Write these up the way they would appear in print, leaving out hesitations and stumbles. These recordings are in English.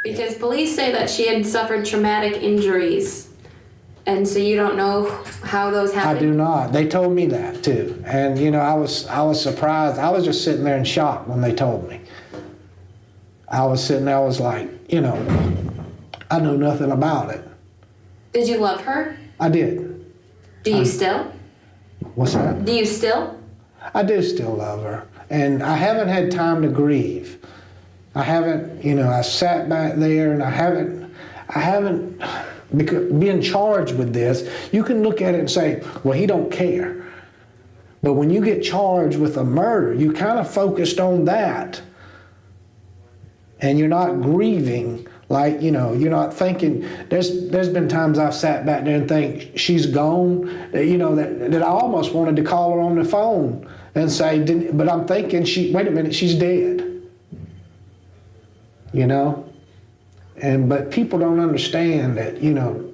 Because police say that she had suffered traumatic injuries. And so you don't know how those happened? I do not. They told me that too. And you know, I was surprised. I was just sitting there in shock when they told me. I was sitting there, I was like, you know, I know nothing about it. Did you love her? I did. Do you still? What's that? Do you still? I do still love her. And I haven't had time to grieve. I haven't, you know, I sat back there and I haven't, because being charged with this, you can look at it and say, well, he don't care. But when you get charged with a murder, you kind of focused on that. And you're not grieving, like, you know, you're not thinking, there's been times I've sat back there and think she's gone, you know, that I almost wanted to call her on the phone and say, but I'm thinking, wait a minute, she's dead. You know? But people don't understand that, you know,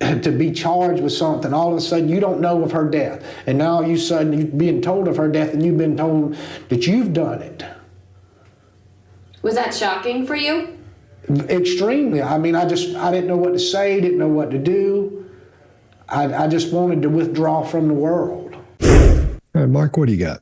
to be charged with something, all of a sudden you don't know of her death. And now you suddenly you're being told of her death and you've been told that you've done it. Was that shocking for you? Extremely. I mean, I didn't know what to say, didn't know what to do. I just wanted to withdraw from the world. Mark, what do you got?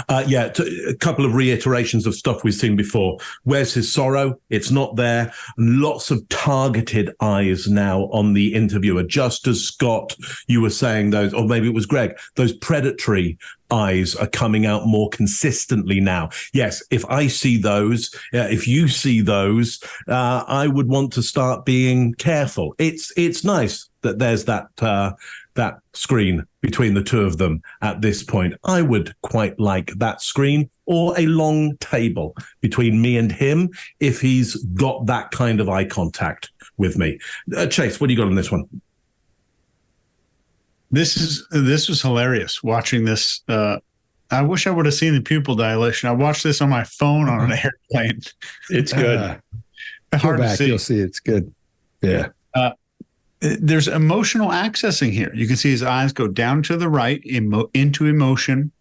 A couple of reiterations of stuff we've seen before. Where's his sorrow? It's not there. Lots of targeted eyes now on the interviewer. Just as Scott, you were saying those, or maybe it was Greg, those predatory eyes are coming out more consistently now. Yes, if I see those, if you see those, I would want to start being careful. It's nice that there's that screen between the two of them at this point. I would quite like that screen or a long table between me and him if he's got that kind of eye contact with me. Chase, what do you got on this one? This was hilarious watching this. I wish I would have seen the pupil dilation. I watched this on my phone on an airplane. It's good. Hard to see. You'll see it's good. Yeah. There's emotional accessing here. You can see his eyes go down to the right into emotion.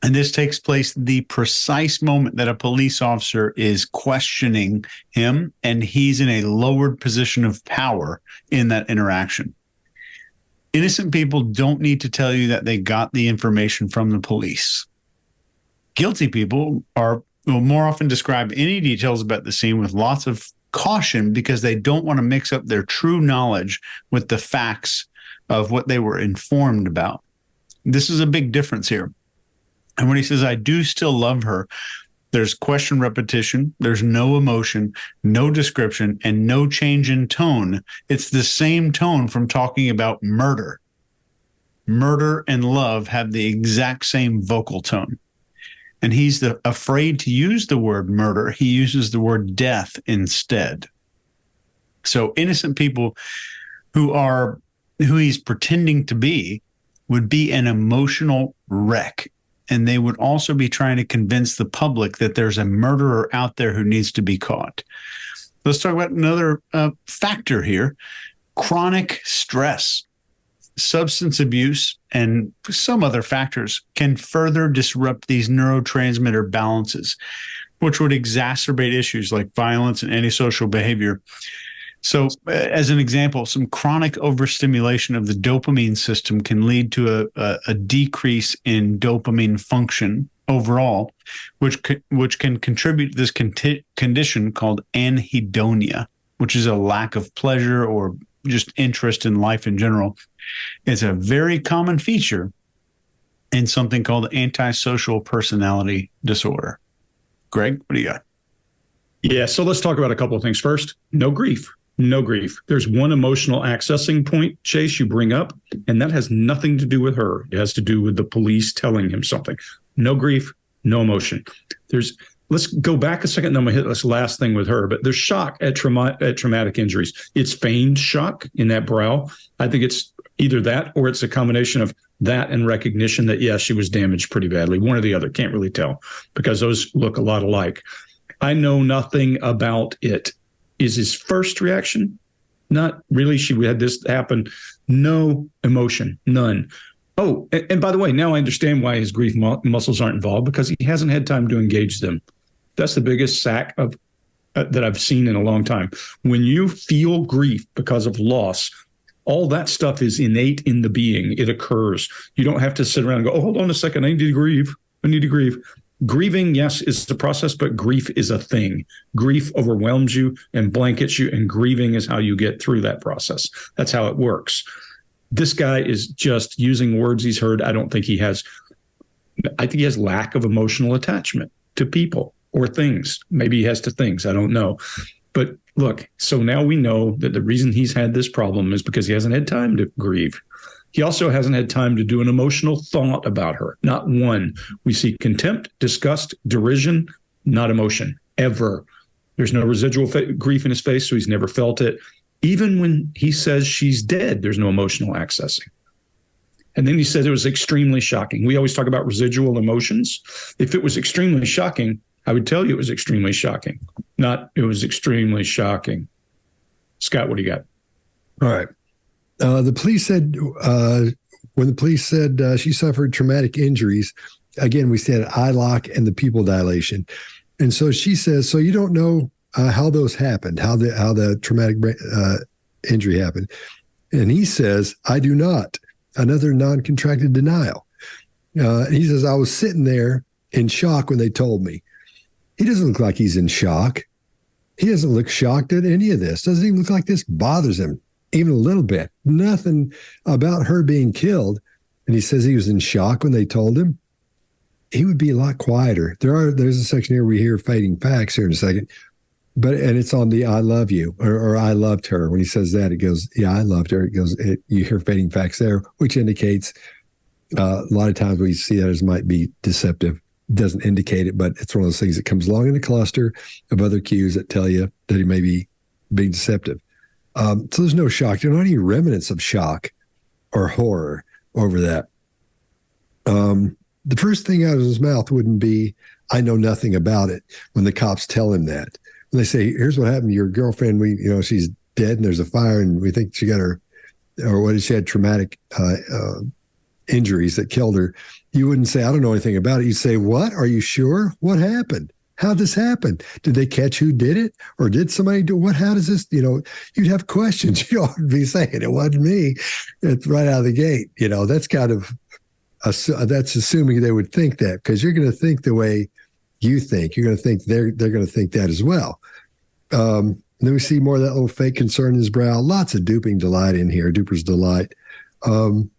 And this takes place the precise moment that a police officer is questioning him, and he's in a lowered position of power in that interaction. Innocent people don't need to tell you that they got the information from the police. Guilty people will more often describe any details about the scene with lots of caution because they don't want to mix up their true knowledge with the facts of what they were informed about. This is a big difference here. And when he says, I do still love her, there's question repetition, there's no emotion, no description, and no change in tone. It's the same tone from talking about murder. Murder and love have the exact same vocal tone. And he's afraid to use the word murder. He uses the word death instead. So innocent people who he's pretending to be would be an emotional wreck. And they would also be trying to convince the public that there's a murderer out there who needs to be caught. Let's talk about another factor here. Chronic stress. Substance abuse and some other factors can further disrupt these neurotransmitter balances, which would exacerbate issues like violence and antisocial behavior. So, as an example, some chronic overstimulation of the dopamine system can lead to a decrease in dopamine function overall, which can contribute to this condition called anhedonia, which is a lack of pleasure or just interest in life in general. It's a very common feature in something called antisocial personality disorder. Greg, what do you got? Yeah, so let's talk about a couple of things. First, no grief. No grief. There's one emotional accessing point, Chase, you bring up, and that has nothing to do with her. It has to do with the police telling him something. No grief, no emotion. Let's go back a second, then we'll hit this last thing with her. But there's shock at traumatic injuries. It's feigned shock in that brow. I think it's either that or it's a combination of that and recognition that, yeah, she was damaged pretty badly. One or the other. Can't really tell because those look a lot alike. I know nothing about it. Is his first reaction? Not really. She had this happen. No emotion, none. Oh, and by the way, now I understand why his grief muscles aren't involved because he hasn't had time to engage them. That's the biggest sack of that I've seen in a long time. When you feel grief because of loss, all that stuff is innate in the being. It occurs. You don't have to sit around and go, oh, hold on a second, I need to grieve. I need to grieve. Grieving, yes, is the process, but grief is a thing. Grief overwhelms you and blankets you, and grieving is how you get through that process. That's how it works. This guy is just using words he's heard. I think he has lack of emotional attachment to people or things. Maybe he has to things. I don't know. But look, so now we know that the reason he's had this problem is because he hasn't had time to grieve. He also hasn't had time to do an emotional thought about her. Not one. We see contempt, disgust, derision, not emotion, ever. There's no residual grief in his face, so he's never felt it. Even when he says she's dead, there's no emotional accessing. And then he says it was extremely shocking. We always talk about residual emotions. If it was extremely shocking, I would tell you it was extremely shocking. Not it was extremely shocking. Scott, what do you got? All right. The police said, when the police said she suffered traumatic injuries, again, we said eye lock and the pupil dilation. And so she says, so you don't know how those happened, how the traumatic injury happened. And he says, I do not. Another non-contracted denial. He says, I was sitting there in shock when they told me. He doesn't look like he's in shock. He doesn't look shocked at any of this. Doesn't even look like this bothers him even a little bit. Nothing about her being killed. And he says he was in shock when they told him. He would be a lot quieter. There's a section here we hear fading facts here in a second. And it's on the I love you or I loved her. When he says that, it goes, yeah, I loved her. It goes, you hear fading facts there, which indicates a lot of times we see that as might be deceptive. Doesn't indicate it, but it's one of those things that comes along in a cluster of other cues that tell you that he may be being deceptive. So there's no shock. There are not any remnants of shock or horror over that. The first thing out of his mouth wouldn't be, I know nothing about it, when the cops tell him that. When they say, here's what happened to your girlfriend. She's dead and there's a fire and we think she got her, or what, she had traumatic injuries that killed her. You wouldn't say, I don't know anything about it. You'd say, what? Are you sure? What happened? How'd this happen? Did they catch who did it? Or did somebody do what? How does this, you'd have questions. You ought to be saying, it wasn't me. It's right out of the gate. That's kind of, that's assuming they would think that, because you're going to think the way you think. You're going to think they're going to think that as well. Then we see more of that little fake concern in his brow. Lots of duping delight in here, duper's delight. And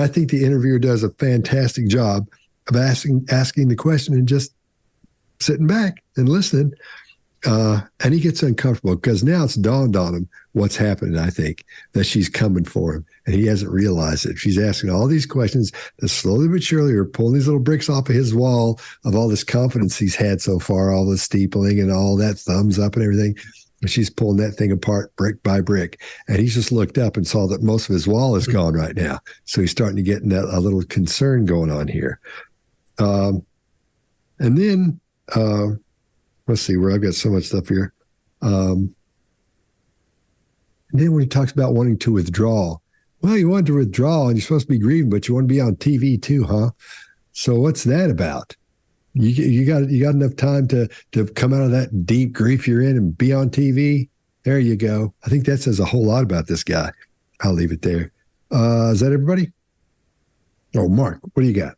I think the interviewer does a fantastic job of asking the question and just sitting back and listening. And he gets uncomfortable because now it's dawned on him what's happening, I think, that she's coming for him. And he hasn't realized it. She's asking all these questions that slowly but surely are pulling these little bricks off of his wall of all this confidence he's had so far, all the steepling and all that thumbs up and everything. And she's pulling that thing apart brick by brick. And he's just looked up and saw that most of his wall is gone right now. So he's starting to get a little concern going on here. And then, let's see where I've got so much stuff here. And then when he talks about wanting to withdraw, well, you wanted to withdraw and you're supposed to be grieving, but you want to be on TV too, huh? So what's that about? You got enough time to come out of that deep grief you're in and be on TV? There you go. I think that says a whole lot about this guy. I'll leave it there. Is that everybody? Oh, Mark, what do you got?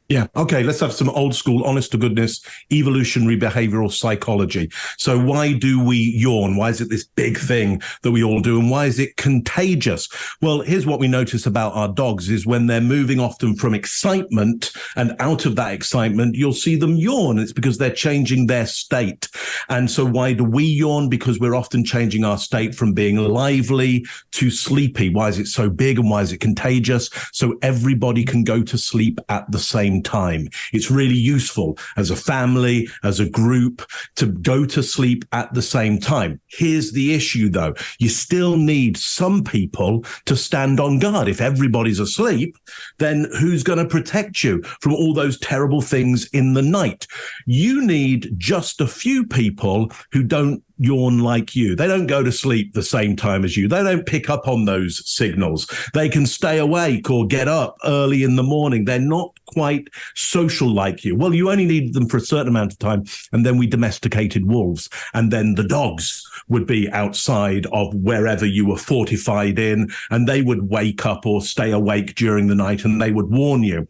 Yeah. Okay. Let's have some old school, honest to goodness, evolutionary behavioral psychology. So why do we yawn? Why is it this big thing that we all do? And why is it contagious? Well, here's what we notice about our dogs is when they're moving often from excitement and out of that excitement, you'll see them yawn. It's because they're changing their state. And so why do we yawn? Because we're often changing our state from being lively to sleepy. Why is it so big and why is it contagious? So everybody can go to sleep at the same time. It's really useful as a family, as a group, to go to sleep at the same time. Here's the issue, though. You still need some people to stand on guard. If everybody's asleep, then who's going to protect you from all those terrible things in the night? You need just a few people who don't yawn like you. They don't go to sleep the same time as you. They don't pick up on those signals. They can stay awake or get up early in the morning. They're not quite social like you. Well, you only needed them for a certain amount of time, and then we domesticated wolves, and then the dogs would be outside of wherever you were fortified in, and they would wake up or stay awake during the night, and they would warn you.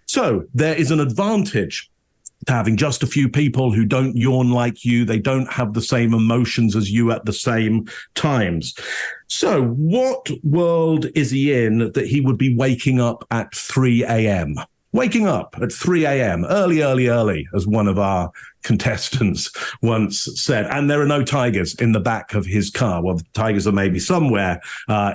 So there is an advantage to having just a few people who don't yawn like you. They don't have the same emotions as you at the same times. So what world is he in that he would be waking up at 3 a.m.? Waking up at 3 a.m., early, as one of our contestants once said. And there are no tigers in the back of his car. Well, the tigers are maybe somewhere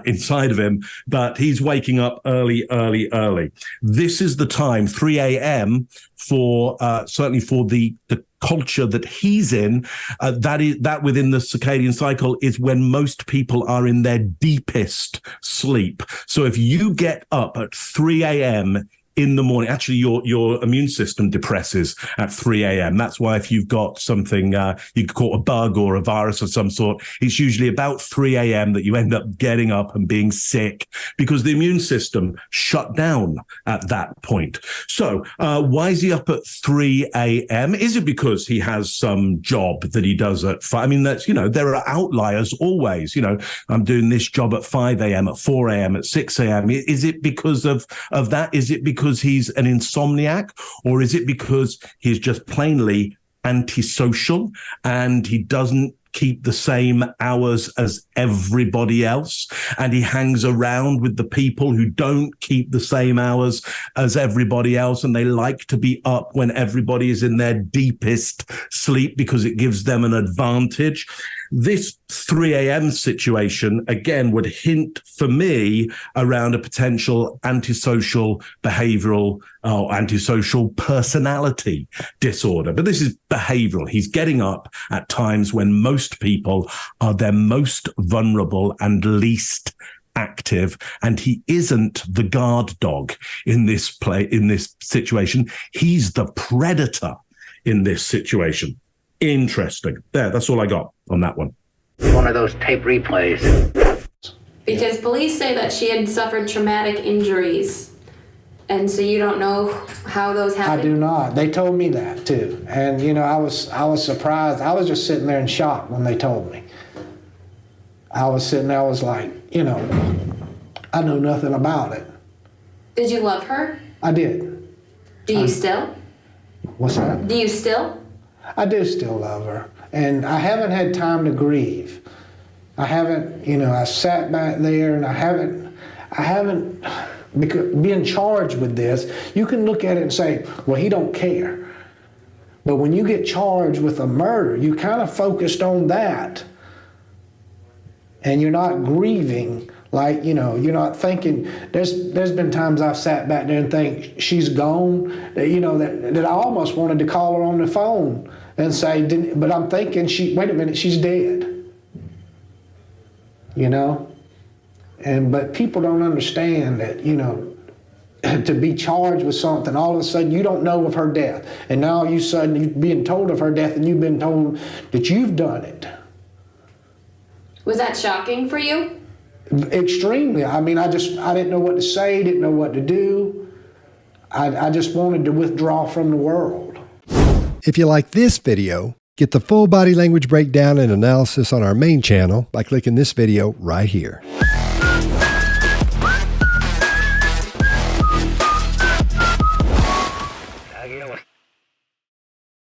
inside of him, but he's waking up early. This is the time, 3 a.m., for certainly for the culture that he's in, that within the circadian cycle is when most people are in their deepest sleep. So if you get up at 3 a.m., in the morning, actually, your immune system depresses at 3 a.m. That's why if you've got something, you caught a bug or a virus of some sort, it's usually about 3 a.m. that you end up getting up and being sick because the immune system shut down at that point. So why is he up at 3 a.m.? Is it because he has some job that he does at 5? I mean, that's, there are outliers always. I'm doing this job at 5 a.m., at 4 a.m., at 6 a.m. Is it because of that? Is it because he's an insomniac, or is it because he's just plainly antisocial and he doesn't keep the same hours as everybody else, and he hangs around with the people who don't keep the same hours as everybody else, and they like to be up when everybody is in their deepest sleep because it gives them an advantage? This 3 a.m. situation, again, would hint for me around a potential antisocial behavioral or antisocial personality disorder. But this is behavioral. He's getting up at times when most people are their most vulnerable and least active, and he isn't the guard dog in this situation. He's the predator in this situation. Interesting. That's all I got on that one. One of those tape replays. Because police say that she had suffered traumatic injuries. And so you don't know how those happened? I do not. They told me that too. And I was surprised. I was just sitting there in shock when they told me. I was sitting there, I was like, I know nothing about it. Did you love her? I did. Do you still? What's that? Do you still? I do still love her. And I haven't had time to grieve. I haven't, I sat back there and I haven't, because being charged with this, you can look at it and say, well, he don't care. But when you get charged with a murder, you kind of focused on that. And you're not grieving, like, you're not thinking, there's been times I've sat back there and think she's gone, that I almost wanted to call her on the phone and say, but I'm thinking, wait a minute, she's dead. But people don't understand that, to be charged with something, all of a sudden you don't know of her death. And now all of a sudden you're being told of her death and you've been told that you've done it. Was that shocking for you? Extremely. I mean, I didn't know what to say, didn't know what to do. I just wanted to withdraw from the world. If you like this video, get the full body language breakdown and analysis on our main channel by clicking this video right here.